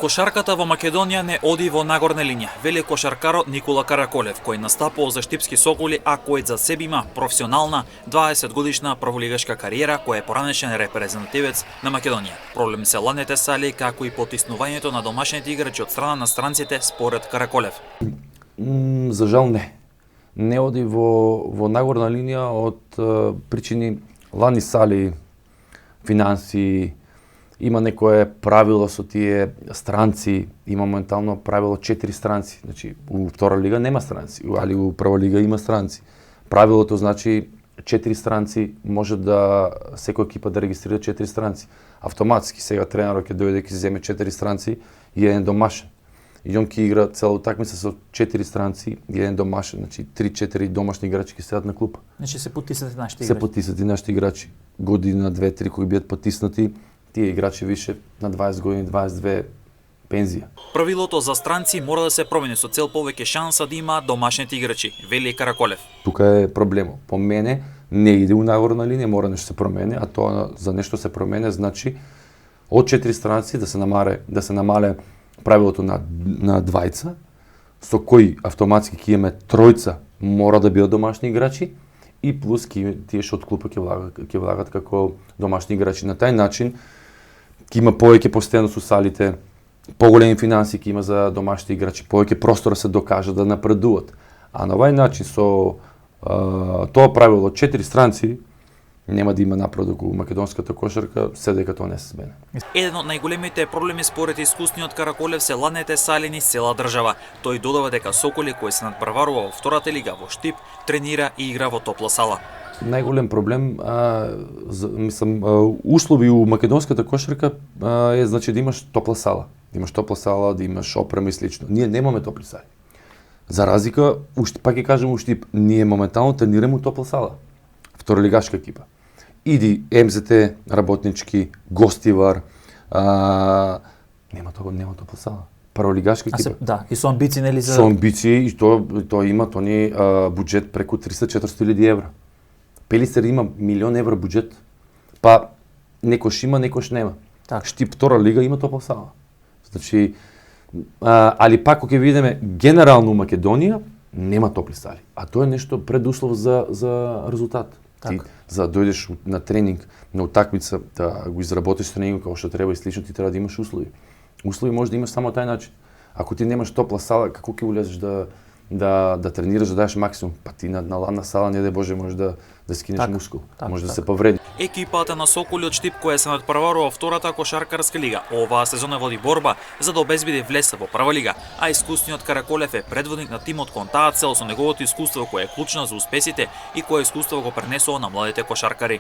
Кошарката во Македонија не оди во нагорна линија, вели кошаркарот Никола Караколев, кој настапува за Штипски Соколи, а кој за себе има професионална 20-годишна прволигашка кариера, кој е поранешен репрезентативец на Македонија. Проблем се ладните сали, како и потиснувањето на домашните играчи од страна на странците, според Караколев. За жал не. Не оди во нагорна линија од причини ладни сали, финанси. Има некое правило со тие странци, има моментално правило 4 странци. Значи, у втора лига нема странци, али у прва лига има странци. Правилото значи 4 странци може да секоја екипа да регистрира 4 странци. Автоматски сега тренерот ќе дојде ќе земе 4 странци и еден домашен. И он ќе игра цела утакмица со 4 странци и еден домашен, значи 3-4 домашни играчи ќе седат на клупа. Значи се потиснати нашите играчи. Се потиснати нашите играчи. Година, 2-3 кои бидат потиснати, тие играчи више на 20 години, 22 пензија. Правилото за странци мора да се промени со цел повеќе шанса да има домашните играчи, вели Караколев. Тука е проблемот. По мене не иде у нагорна линија, мора нешто се промени, а тоа за нешто се промени значи од 4 странци да се намале правилото на двајца, со кој автоматски ќе имаме тројца мора да бидат домашни играчи и плюс тие што од клупа ќе влагат како домашни играчи. На тај начин ќе има повеќе постојаност у салите, поголеми финанси ќе има за домашните играчи, повеќе простора се докажа да напредуваат. А на овај начин со тоа правило 4 странци нема да има напредок у македонската кошарка, се дека тоа не се смене. Еден од најголемите проблеми според искусниот Караколев се ладните сали низ цела држава. Тој додава дека Соколи кој се надпреварува во втората лига во Штип, тренира и игра во топла сала. Најголем проблем, услови у македонската кошарка е значи да имаш топла сала. Да имаш топла сала, да имаш опрема и слично. Ние немаме топли сали. За разлика, пак ќе кажем у Штип, ние моментално тренираме у топла сала. Второлигашка екипа. Иди МЗТ, работнички, Гостивар, нема топла сала. Прволигашка екипа. Да, и со амбиции нели за... Со амбиции и тоа има тони буџет преку 300-400 евра. Пелистер има €1.000.000 буџет. Па некош има, некош нема. Так. Штип втора лига има топла сала. Значи, али пак кога ќе видиме генерално Македонија нема топли сали. А тоа е нешто предуслов за резултат. Ти за да дојдеш на тренинг, на утакмица, да го изработиш тренингот како што треба и слично, ти треба да имаш услови. Услови може да имаш само тај начин. Ако ти немаш топла сала, како ќе улезеш да тренираш, да дадеш максимум? Па ти на ладна сала, не дај Боже, може да скинеш мускул, може да се повреди. Екипата на Соколи од Штип која се надпреварува во втората кошаркарска лига, оваа сезона води борба за да обезбеди влез во прва лига, а искусниот Караколев е предводник на тимот кон таа цел со неговото искуство кое е клучно за успесите и кое искуство го пренесува на младите кошаркари.